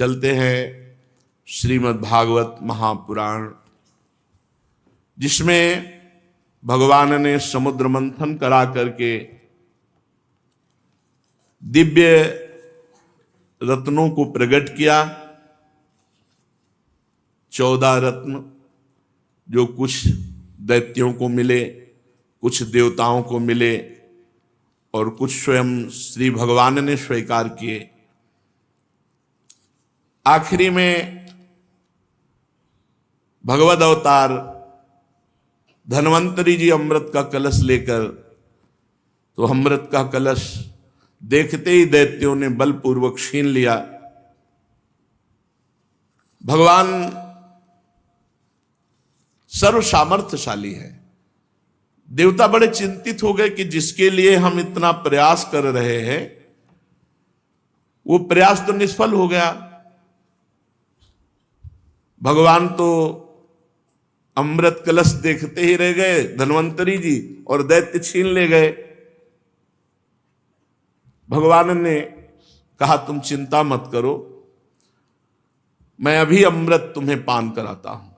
चलते हैं श्रीमद् भागवत महापुराण, जिसमें भगवान ने समुद्र मंथन करा करके दिव्य रत्नों को प्रकट किया। 14 रत्न जो कुछ दैत्यों को मिले, कुछ देवताओं को मिले और कुछ स्वयं श्री भगवान ने स्वीकार किए। आखिरी में भगवद अवतार धन्वंतरी जी अमृत का कलश लेकर, तो अमृत का कलश देखते ही दैत्यों ने बलपूर्वक छीन लिया। भगवान सर्व सामर्थ्यशाली है। देवता बड़े चिंतित हो गए कि जिसके लिए हम इतना प्रयास कर रहे हैं वो प्रयास तो निष्फल हो गया। भगवान तो अमृत कलश देखते ही रह गए धन्वंतरी जी, और दैत्य छीन ले गए। भगवान ने कहा तुम चिंता मत करो, मैं अभी अमृत तुम्हें पान कराता हूं।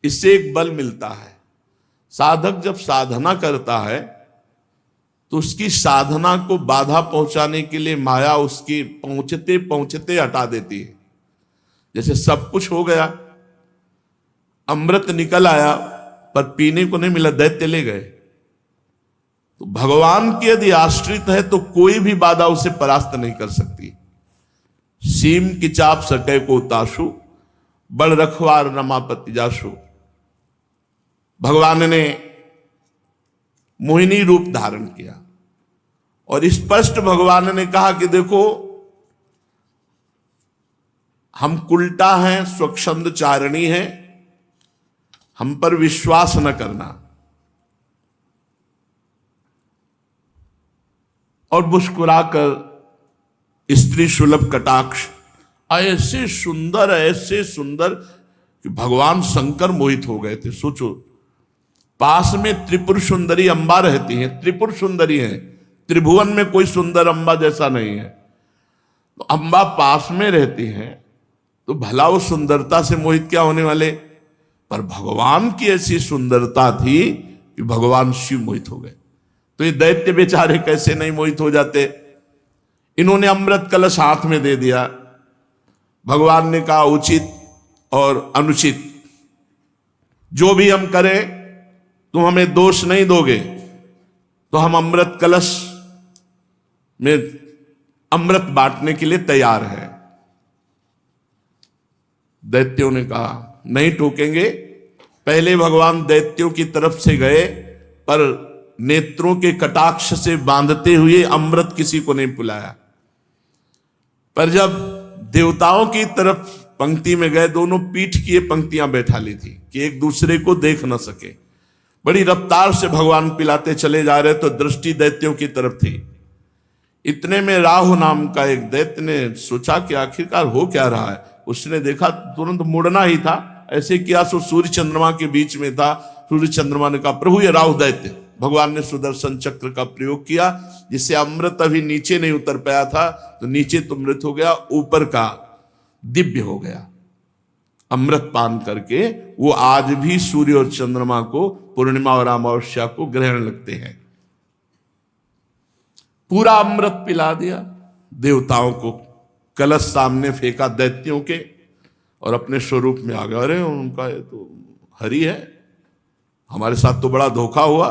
इससे एक बल मिलता है। साधक जब साधना करता है तो उसकी साधना को बाधा पहुंचाने के लिए माया उसकी पहुंचते पहुंचते हटा देती है। जैसे सब कुछ हो गया, अमृत निकल आया पर पीने को नहीं मिला, दैत्य ले गए। तो भगवान के यदि आश्रित है तो कोई भी बाधा उसे परास्त नहीं कर सकती। सीम की चाप सके को ताशु, बड़ रखवार रमापति जाशु। भगवान ने मोहिनी रूप धारण किया और स्पष्ट भगवान ने कहा कि देखो हम कुलटा हैं, स्वच्छंद चारणी हैं, हम पर विश्वास न करना। और मुस्कुराकर स्त्री सुलभ कटाक्ष, ऐसे सुंदर कि भगवान शंकर मोहित हो गए थे। सोचो, पास में त्रिपुर सुंदरी अंबा रहती है, त्रिपुर सुंदरी है, त्रिभुवन में कोई सुंदर अंबा जैसा नहीं है। तो अंबा पास में रहती है तो भला वो सुंदरता से मोहित क्या होने वाले। पर भगवान की ऐसी सुंदरता थी कि भगवान शिव मोहित हो गए। तो ये दैत्य बेचारे कैसे नहीं मोहित हो जाते। इन्होंने अमृत कलश हाथ में दे दिया। भगवान ने कहा उचित और अनुचित जो भी हम करें तुम हमें दोष नहीं दोगे, तो हम अमृत कलश में अमृत बांटने के लिए तैयार हैं। दैत्यों ने कहा नहीं टोकेंगे। पहले भगवान दैत्यों की तरफ से गए पर नेत्रों के कटाक्ष से बांधते हुए अमृत किसी को नहीं पिलाया। पर जब देवताओं की तरफ पंक्ति में गए, दोनों पीठ की पंक्तियां बैठा ली थी कि एक दूसरे को देख न सके। बड़ी रफ्तार से भगवान पिलाते चले जा रहे तो दृष्टि दैत्यों की तरफ थी। इतने में राहु नाम का एक दैत्य ने सोचा कि आखिरकार हो क्या रहा है। उसने देखा, तुरंत मुड़ना ही था, ऐसे किया सो सूर्य चंद्रमा के बीच में था। सूर्य चंद्रमा ने कहा प्रभु ये राहु दैत्य। भगवान ने सुदर्शन चक्र का प्रयोग किया, जिससे अमृत अभी नीचे नहीं उतर पाया था, तो नीचे तो मृत हो गया, ऊपर का दिव्य हो गया। अमृत पान करके वो आज भी सूर्य और चंद्रमा को पूर्णिमा और अमावस्या को ग्रहण लगते हैं। पूरा अमृत पिला दिया देवताओं को, कलश सामने फेंका दैत्यों के और अपने स्वरूप में आ गए। अरे उनका ये तो हरि है, हमारे साथ तो बड़ा धोखा हुआ।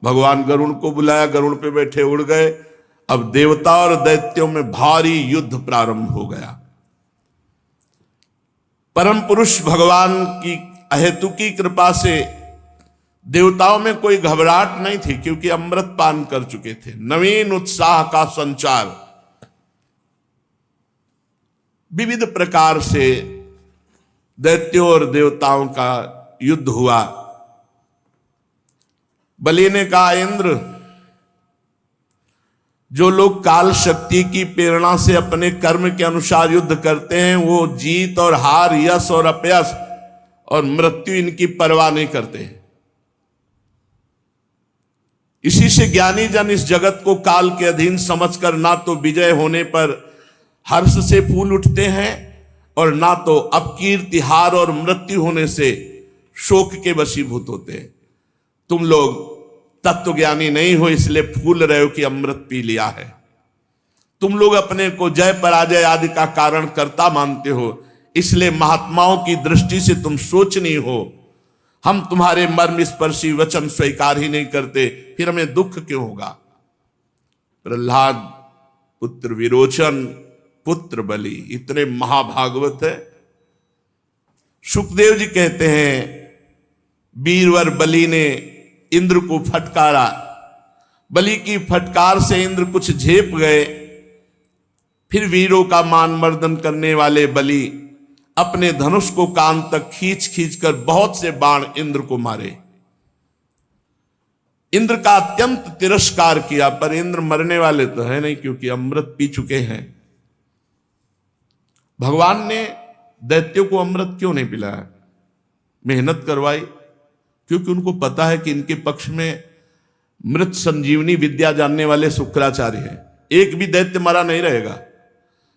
भगवान गरुड़ को बुलाया, गरुड़ पे बैठे उड़ गए। अब देवता और दैत्यों में भारी युद्ध प्रारंभ हो गया। परम पुरुष भगवान की अहेतुकी कृपा से देवताओं में कोई घबराहट नहीं थी, क्योंकि अमृत पान कर चुके थे। नवीन उत्साह का संचार, विविध प्रकार से दैत्यों और देवताओं का युद्ध हुआ। बलि ने कहा इंद्र, जो लोग काल शक्ति की प्रेरणा से अपने कर्म के अनुसार युद्ध करते हैं, वो जीत और हार, यश और अपयश और मृत्यु इनकी परवाह नहीं करते हैं। इसी से ज्ञानी जन इस जगत को काल के अधीन समझकर ना तो विजय होने पर हर्ष से फूल उठते हैं और ना तो अपकीर्ति, हार और मृत्यु होने से शोक के वशीभूत होते हैं। तुम लोग तत्वज्ञानी नहीं हो, इसलिए फूल रहे हो कि अमृत पी लिया है। तुम लोग अपने को जय पराजय आदि का कारण कर्ता मानते हो, इसलिए महात्माओं की दृष्टि से तुम शोचनीय हो। हम तुम्हारे मर्म स्पर्शी वचन स्वीकार ही नहीं करते, फिर हमें दुख क्यों होगा। प्रहलाद पुत्र विरोचन पुत्र बलि, इतने महाभागवत है। सुखदेव जी कहते हैं वीरवर बलि ने इंद्र को फटकारा, बलि की फटकार से इंद्र कुछ झेप गए। फिर वीरों का मान मर्दन करने वाले बलि अपने धनुष को कान तक खींच खींच कर बहुत से बाण इंद्र को मारे। इंद्र का अत्यंत तिरस्कार किया, पर इंद्र मरने वाले तो है नहीं, क्योंकि अमृत पी चुके हैं। भगवान ने दैत्यों को अमृत क्यों नहीं पिलाया, मेहनत करवाई? क्योंकि उनको पता है कि इनके पक्ष में मृत संजीवनी विद्या जानने वाले शुक्राचार्य हैं। एक भी दैत्य मरा नहीं रहेगा,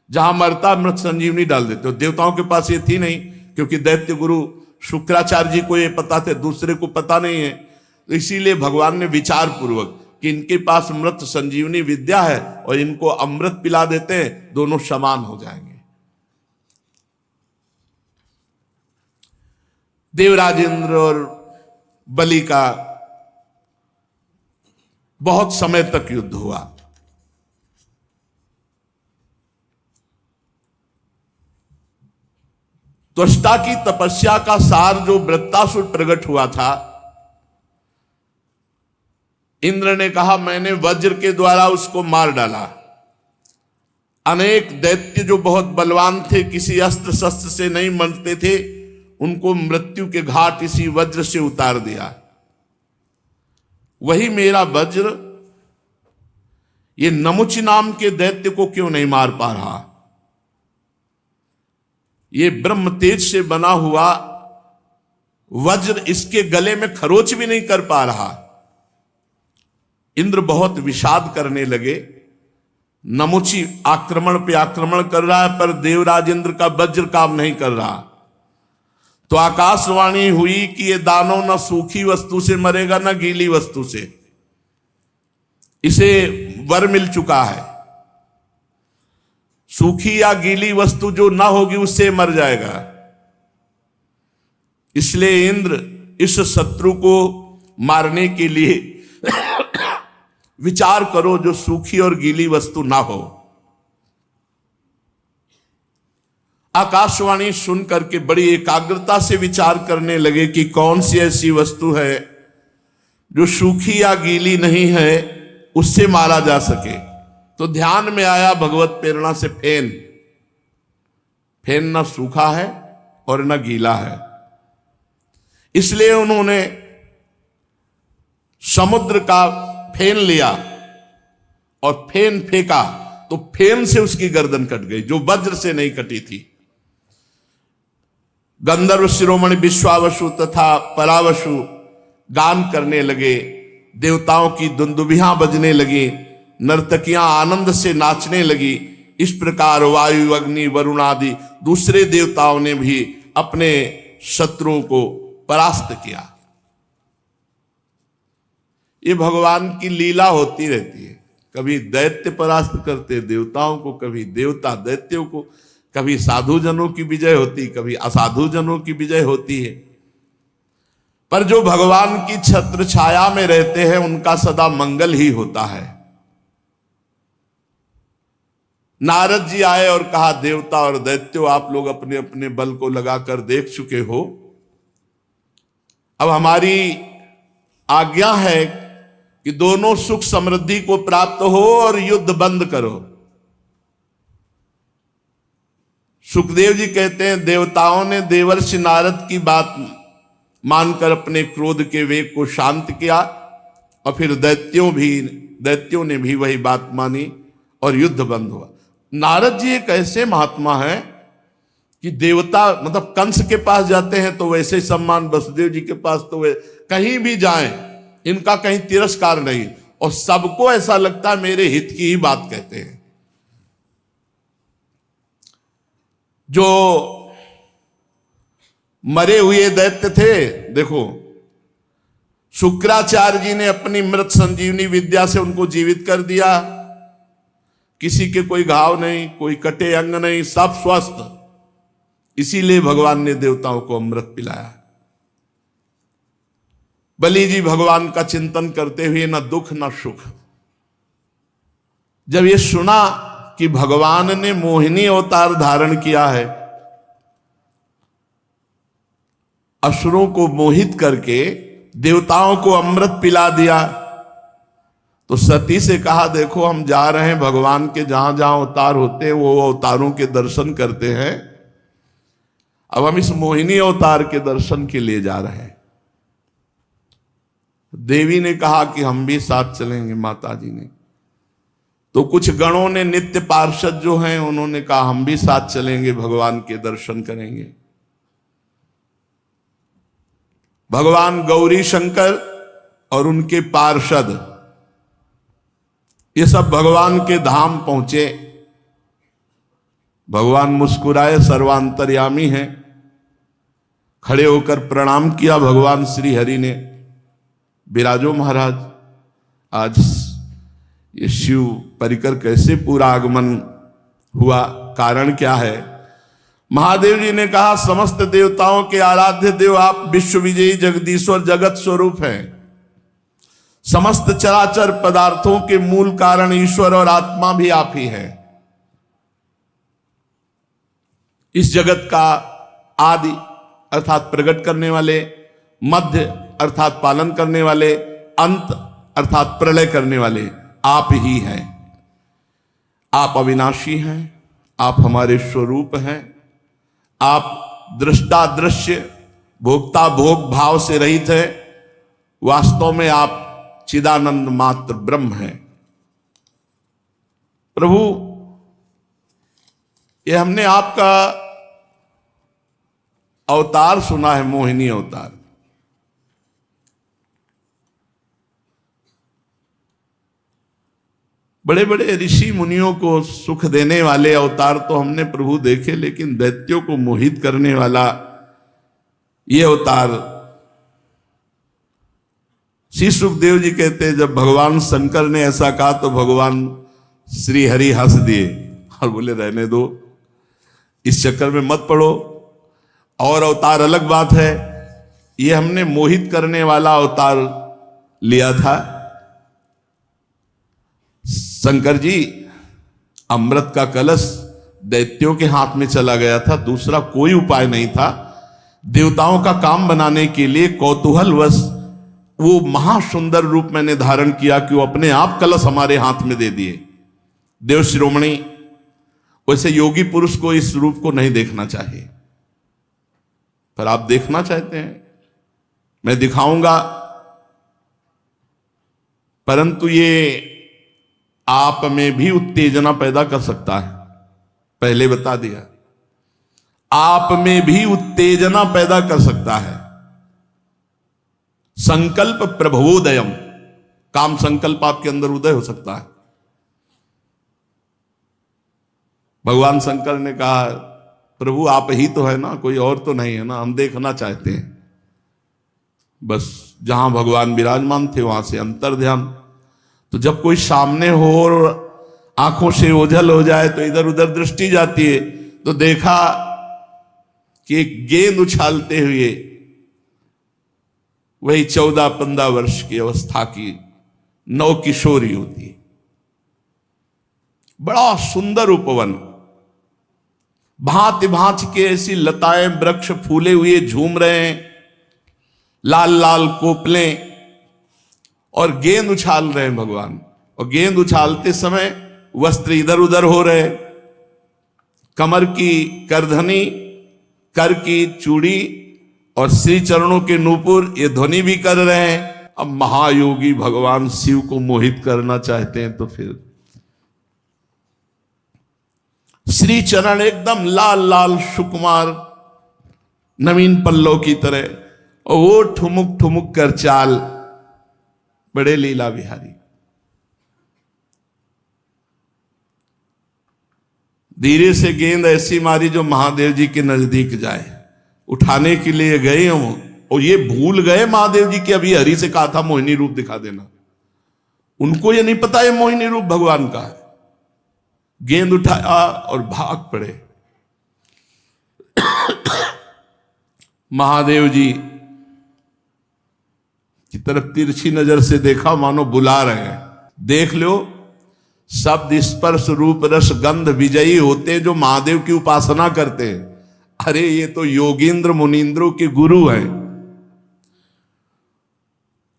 जहां मरता मृत संजीवनी डाल देते हो। देवताओं के पास ये थी नहीं, क्योंकि दैत्य गुरु शुक्राचार्य जी को ये पता थे, दूसरे को पता नहीं है। तो इसीलिए भगवान ने विचार पूर्वक कि इनके पास मृत संजीवनी विद्या है और इनको अमृत पिला देते हैं, दोनों समान हो जाएंगे। देवराज इंद्र और बलि का बहुत समय तक युद्ध हुआ। त्वष्टा की तपस्या का सार जो वृत्तासुर प्रकट हुआ था, इंद्र ने कहा मैंने वज्र के द्वारा उसको मार डाला। अनेक दैत्य जो बहुत बलवान थे, किसी अस्त्र शस्त्र से नहीं मरते थे, उनको मृत्यु के घाट इसी वज्र से उतार दिया। वही मेरा वज्र ये नमुच नाम के दैत्य को क्यों नहीं मार पा रहा? ये ब्रह्म तेज से बना हुआ वज्र इसके गले में खरोच भी नहीं कर पा रहा। इंद्र बहुत विषाद करने लगे। नमुची आक्रमण पे आक्रमण कर रहा है, पर देवराज इंद्र का वज्र काम नहीं कर रहा। तो आकाशवाणी हुई कि ये दानव न सूखी वस्तु से मरेगा न गीली वस्तु से, इसे वर मिल चुका है। सूखी या गीली वस्तु जो ना होगी उससे मर जाएगा। इसलिए इंद्र इस शत्रु को मारने के लिए विचार करो जो सूखी और गीली वस्तु ना हो। आकाशवाणी सुन करके बड़ी एकाग्रता से विचार करने लगे कि कौन सी ऐसी वस्तु है जो सूखी या गीली नहीं है, उससे मारा जा सके। तो ध्यान में आया भगवत प्रेरणा से फेन। फेन ना सूखा है और ना गीला है, इसलिए उन्होंने समुद्र का फेन लिया और फेन फेंका, तो फेन से उसकी गर्दन कट गई, जो वज्र से नहीं कटी थी। गंधर्व शिरोमणि विश्वावसु तथा परावसु गान करने लगे, देवताओं की दुंदुभियां बजने लगी, नर्तकियां आनंद से नाचने लगी। इस प्रकार वायु, अग्नि, वरुण आदि दूसरे देवताओं ने भी अपने शत्रुओं को परास्त किया। ये भगवान की लीला होती रहती है। कभी दैत्य परास्त करते देवताओं को, कभी देवता दैत्यों को, कभी साधु जनों की विजय होती, कभी असाधु जनों की विजय होती है। पर जो भगवान की छत्र छाया में रहते हैं उनका सदा मंगल ही होता है। नारद जी आए और कहा देवता और दैत्यों, आप लोग अपने अपने बल को लगाकर देख चुके हो, अब हमारी आज्ञा है कि दोनों सुख समृद्धि को प्राप्त हो और युद्ध बंद करो। सुखदेव जी कहते हैं देवताओं ने देवर्षि नारद की बात मानकर अपने क्रोध के वेग को शांत किया, और फिर दैत्यों ने भी वही बात मानी और युद्ध बंद हुआ। नारद जी एक ऐसे महात्मा हैं कि देवता मतलब कंस के पास जाते हैं तो वैसे सम्मान, वसुदेव जी के पास तो वे कहीं भी जाएं इनका कहीं तिरस्कार नहीं, और सबको ऐसा लगता है मेरे हित की ही बात कहते हैं। जो मरे हुए दैत्य थे, देखो शुक्राचार्य जी ने अपनी मृत संजीवनी विद्या से उनको जीवित कर दिया। किसी के कोई घाव नहीं, कोई कटे अंग नहीं, सब स्वस्थ। इसीलिए भगवान ने देवताओं को अमृत पिलाया। बलि जी भगवान का चिंतन करते हुए न दुख न सुख। जब ये सुना कि भगवान ने मोहिनी अवतार धारण किया है, असुरों को मोहित करके देवताओं को अमृत पिला दिया, तो सती से कहा देखो हम जा रहे हैं भगवान के जहां जहां अवतार होते हैं वो अवतारों के दर्शन करते हैं, अब हम इस मोहिनी अवतार के दर्शन के लिए जा रहे हैं। देवी ने कहा कि हम भी साथ चलेंगे। माता जी ने तो कुछ गणों ने, नित्य पार्षद जो हैं, उन्होंने कहा हम भी साथ चलेंगे, भगवान के दर्शन करेंगे। भगवान गौरी शंकर और उनके पार्षद ये सब भगवान के धाम पहुंचे। भगवान मुस्कुराए, सर्वांतर्यामी हैं, खड़े होकर प्रणाम किया भगवान श्री हरि ने। विराजो महाराज, आज ये शिव परिकर कैसे पूरा आगमन हुआ, कारण क्या है? महादेव जी ने कहा समस्त देवताओं के आराध्य देव आप विश्व विजयी जगदीश्वर जगत स्वरूप हैं। समस्त चराचर पदार्थों के मूल कारण ईश्वर और आत्मा भी आप ही हैं। इस जगत का आदि अर्थात प्रकट करने वाले, मध्य अर्थात पालन करने वाले, अंत अर्थात प्रलय करने वाले आप ही हैं। आप अविनाशी हैं, आप हमारे स्वरूप हैं, आप दृष्टा दृश्य, भोक्ता भोग भाव से रहित है। वास्तव में आप चिदानंद मात्र ब्रह्म हैं। प्रभु, ये हमने आपका अवतार सुना है, मोहिनी अवतार। बड़े बड़े ऋषि मुनियों को सुख देने वाले अवतार तो हमने प्रभु देखे, लेकिन दैत्यों को मोहित करने वाला ये अवतार। श्री सुखदेव जी कहते हैं जब भगवान शंकर ने ऐसा कहा तो भगवान श्री हरि हंस दिए और बोले रहने दो, इस चक्कर में मत पड़ो, और अवतार अलग बात है। ये हमने मोहित करने वाला अवतार लिया था। शंकर जी, अमृत का कलश दैत्यों के हाथ में चला गया था, दूसरा कोई उपाय नहीं था। देवताओं का काम बनाने के लिए कौतूहलवश वो महासुंदर रूप मैंने धारण किया कि वो अपने आप कलश हमारे हाथ में दे दिए। देव शिरोमणि, वैसे योगी पुरुष को इस रूप को नहीं देखना चाहिए, पर आप देखना चाहते हैं, मैं दिखाऊंगा। परंतु ये आप में भी उत्तेजना पैदा कर सकता है, पहले बता दिया। आप में भी उत्तेजना पैदा कर सकता है। संकल्प प्रभवोदयम, काम संकल्प आपके अंदर उदय हो सकता है। भगवान शंकर ने कहा प्रभु आप ही तो है ना, कोई और तो नहीं है ना, हम देखना चाहते हैं। बस जहां भगवान विराजमान थे वहां से अंतर ध्यान। तो जब कोई सामने हो और आंखों से ओझल हो जाए तो इधर उधर दृष्टि जाती है, तो देखा कि एक गेंद उछालते हुए वही 14-15 वर्ष की अवस्था की नव किशोरी होती है। बड़ा सुंदर उपवन, भांति भांति के ऐसी लताएं वृक्ष फूले हुए झूम रहे हैं, लाल लाल कोपलें, और गेंद उछाल रहे हैं भगवान। और गेंद उछालते समय वस्त्र इधर उधर हो रहे, कमर की करधनी, कर की चूड़ी और श्री चरणों के नूपुर ये ध्वनि भी कर रहे हैं। अब महायोगी भगवान शिव को मोहित करना चाहते हैं तो फिर श्री चरण एकदम लाल लाल सुकुमार नवीन पल्लव की तरह, और वो ठुमुक ठुमुक कर चाल, बड़े लीला विहारी। धीरे से गेंद ऐसी मारी जो महादेव जी के नजदीक जाए। उठाने के लिए गए हों और ये भूल गए महादेव जी कि अभी हरि से कहा था मोहिनी रूप दिखा देना। उनको ये नहीं पता ये मोहिनी रूप भगवान का है। गेंद उठाया और भाग पड़े। महादेव जी की तरफ तिरछी नजर से देखा, मानो बुला रहे हैं। देख लो, शब्द स्पर्श रूप रस गंध विजयी होते जो महादेव की उपासना करते हैं। अरे ये तो योगींद्र मुनींद्रों के गुरु हैं।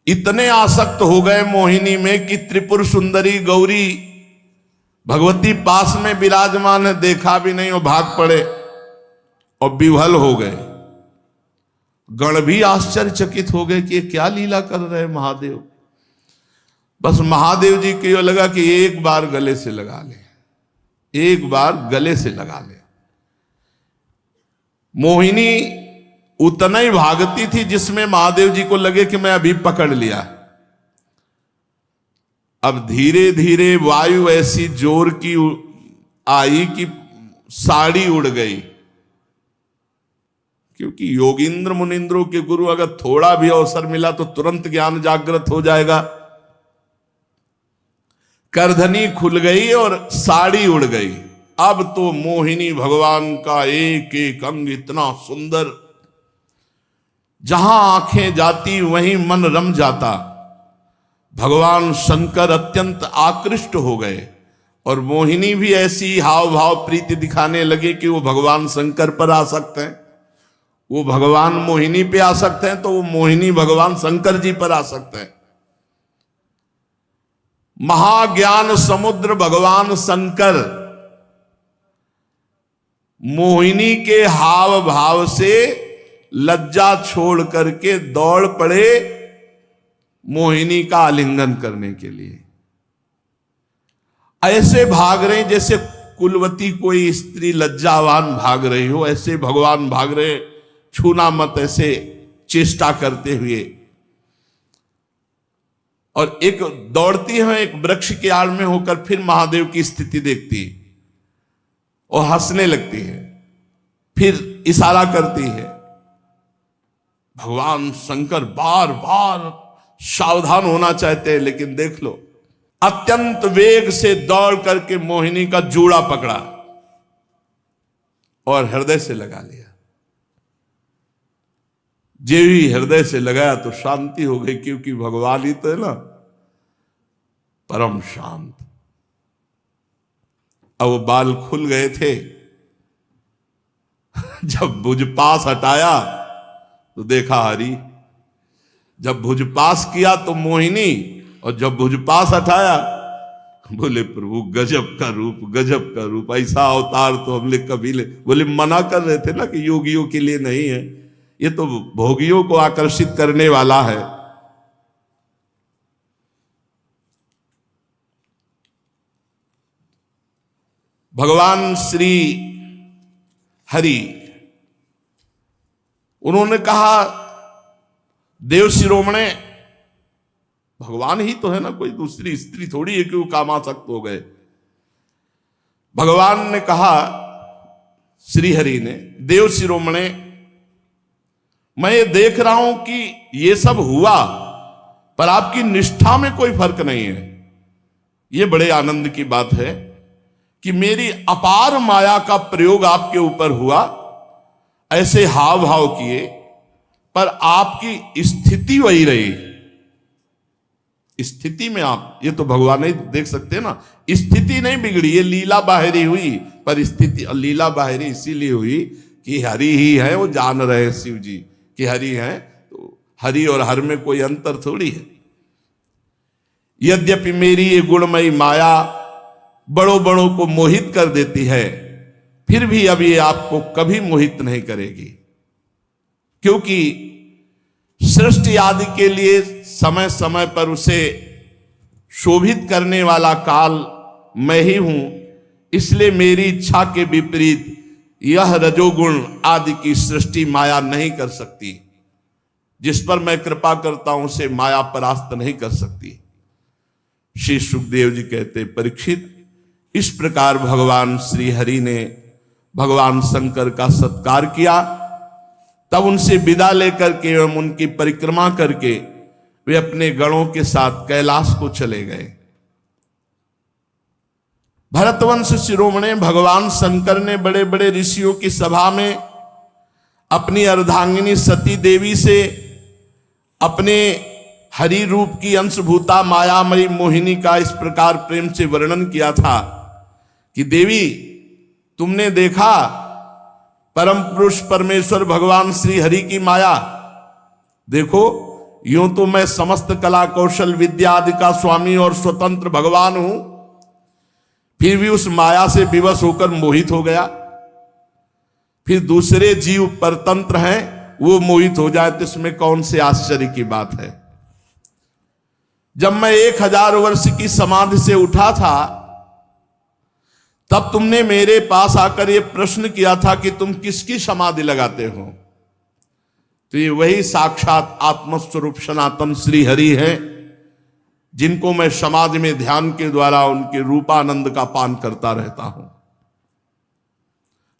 इतने आसक्त हो गए मोहिनी में कि त्रिपुर सुंदरी गौरी भगवती पास में विराजमान है, देखा भी नहीं और भाग पड़े और विह्वल हो गए। गण भी आश्चर्यचकित हो गए कि ये क्या लीला कर रहे हैं महादेव। बस महादेव जी को लगा कि एक बार गले से लगा ले, एक बार गले से लगा ले। मोहिनी उतना ही भागती थी जिसमें महादेव जी को लगे कि मैं अभी पकड़ लिया। अब धीरे धीरे वायु ऐसी जोर की आई कि साड़ी उड़ गई। क्योंकि योगींद्र मुनिंद्रों के गुरु अगर थोड़ा भी अवसर मिला तो तुरंत ज्ञान जागृत हो जाएगा। करधनी खुल गई और साड़ी उड़ गई। अब तो मोहिनी भगवान का एक एक अंग इतना सुंदर, जहां आंखें जाती वहीं मन रम जाता। भगवान शंकर अत्यंत आकृष्ट हो गए और मोहिनी भी ऐसी हाव भाव प्रीति दिखाने लगे कि वो भगवान शंकर पर आ सकते हैं, वो भगवान मोहिनी पे आ सकते हैं, तो वो मोहिनी भगवान शंकर जी पर आ सकते हैं। महाज्ञान समुद्र भगवान शंकर मोहिनी के हाव भाव से लज्जा छोड़ करके दौड़ पड़े मोहिनी का आलिंगन करने के लिए। ऐसे भाग रहे जैसे कुलवती कोई स्त्री लज्जावान भाग रही हो, ऐसे भगवान भाग रहे, छूना मत, ऐसे चेष्टा करते हुए। और एक दौड़ती है एक वृक्ष के आड़ में होकर, फिर महादेव की स्थिति देखती और हंसने लगती है, फिर इशारा करती है। भगवान शंकर बार बार सावधान होना चाहते हैं, लेकिन देख लो, अत्यंत वेग से दौड़ करके मोहिनी का जूड़ा पकड़ा और हृदय से लगा लिया। जे ही हृदय से लगाया तो शांति हो गई, क्योंकि भगवान ही तो है ना परम शांत। अब वो बाल खुल गए थे। जब भुज पास हटाया तो देखा हरि, जब भुज पास किया तो मोहिनी, और जब भुज पास हटाया बोले प्रभु गजब का रूप, गजब का रूप, ऐसा अवतार तो हमने कभी ले। बोले मना कर रहे थे ना कि योगियों के लिए नहीं है, ये तो भोगियों को आकर्षित करने वाला है। भगवान श्री हरि उन्होंने कहा, देव शिरोमणे, भगवान ही तो है ना, कोई दूसरी स्त्री थोड़ी है कि वो कामासक्त हो गए। भगवान ने कहा, श्री हरि ने, देव शिरोमणे, मैं ये देख रहा हूं कि ये सब हुआ, पर आपकी निष्ठा में कोई फर्क नहीं है। ये बड़े आनंद की बात है कि मेरी अपार माया का प्रयोग आपके ऊपर हुआ, ऐसे हाव भाव किए, पर आपकी स्थिति वही रही। स्थिति में आप, ये तो भगवान ही देख सकते हैं ना, स्थिति नहीं बिगड़ी, ये लीला बाहरी हुई, पर स्थिति लीला बाहरी इसीलिए हुई कि हरि ही है। वो जान रहे शिव जी कि हरि है, तो हरि और हर में कोई अंतर थोड़ी है। यद्यपि मेरी ये गुणमयी माया बड़ों बड़ों को मोहित कर देती है, फिर भी अब ये आपको कभी मोहित नहीं करेगी, क्योंकि सृष्टि आदि के लिए समय समय पर उसे शोभित करने वाला काल मैं ही हूं। इसलिए मेरी इच्छा के विपरीत यह रजोगुण आदि की सृष्टि माया नहीं कर सकती। जिस पर मैं कृपा करता हूं उसे माया परास्त नहीं कर सकती। श्री सुखदेव जी कहते, परीक्षित, इस प्रकार भगवान श्री हरि ने भगवान शंकर का सत्कार किया। तब उनसे विदा लेकर के एवं उनकी परिक्रमा करके वे अपने गणों के साथ कैलाश को चले गए। भरतवंश शिरोमणि भगवान शंकर ने बड़े बड़े ऋषियों की सभा में अपनी अर्धांगिनी सती देवी से अपने हरि रूप की अंशभूता मायामयी मोहिनी का इस प्रकार प्रेम से वर्णन किया था कि देवी, तुमने देखा परम पुरुष परमेश्वर भगवान श्री हरि की माया। देखो, यूं तो मैं समस्त कला कौशल विद्या आदि का स्वामी और स्वतंत्र भगवान हूं, फिर भी उस माया से विवश होकर मोहित हो गया। फिर दूसरे जीव परतंत्र हैं, वो मोहित हो जाए तो इसमें कौन से आश्चर्य की बात है। जब मैं 1000 वर्ष की समाधि से उठा था, तब तुमने मेरे पास आकर यह प्रश्न किया था कि तुम किसकी समाधि लगाते हो। तो ये वही साक्षात आत्मस्वरूप सनातन श्री हरि है, जिनको मैं समाधि में ध्यान के द्वारा उनके रूपानंद का पान करता रहता हूं।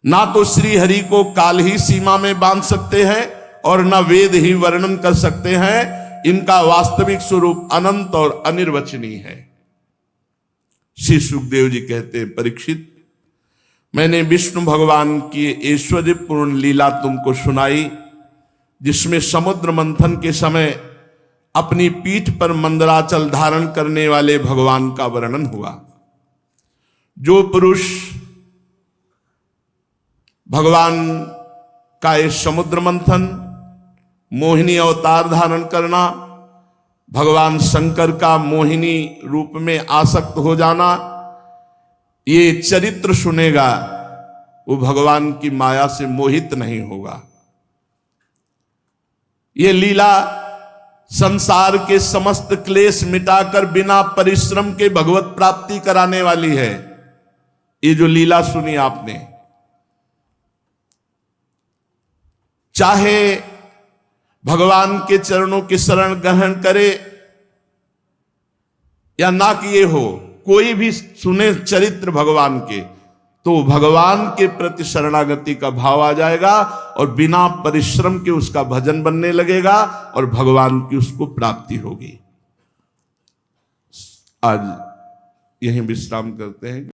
ना तो श्री हरि को काल ही सीमा में बांध सकते हैं और न वेद ही वर्णन कर सकते हैं। इनका वास्तविक स्वरूप अनंत और अनिर्वचनीय है। श्री सुखदेव जी कहते हैं, परीक्षित, मैंने विष्णु भगवान की ऐश्वर्यपूर्ण लीला तुमको सुनाई, जिसमें समुद्र मंथन के समय अपनी पीठ पर मंदराचल धारण करने वाले भगवान का वर्णन हुआ। जो पुरुष भगवान का ये समुद्र मंथन, मोहिनी अवतार धारण करना, भगवान शंकर का मोहिनी रूप में आसक्त हो जाना, ये चरित्र सुनेगा, वो भगवान की माया से मोहित नहीं होगा। ये लीला संसार के समस्त क्लेश मिटाकर बिना परिश्रम के भगवत प्राप्ति कराने वाली है। ये जो लीला सुनी आपने, चाहे भगवान के चरणों की शरण ग्रहण करे या ना किए हो, कोई भी सुने चरित्र भगवान के, तो भगवान के प्रति शरणागति का भाव आ जाएगा और बिना परिश्रम के उसका भजन बनने लगेगा और भगवान की उसको प्राप्ति होगी। आज यहीं विश्राम करते हैं।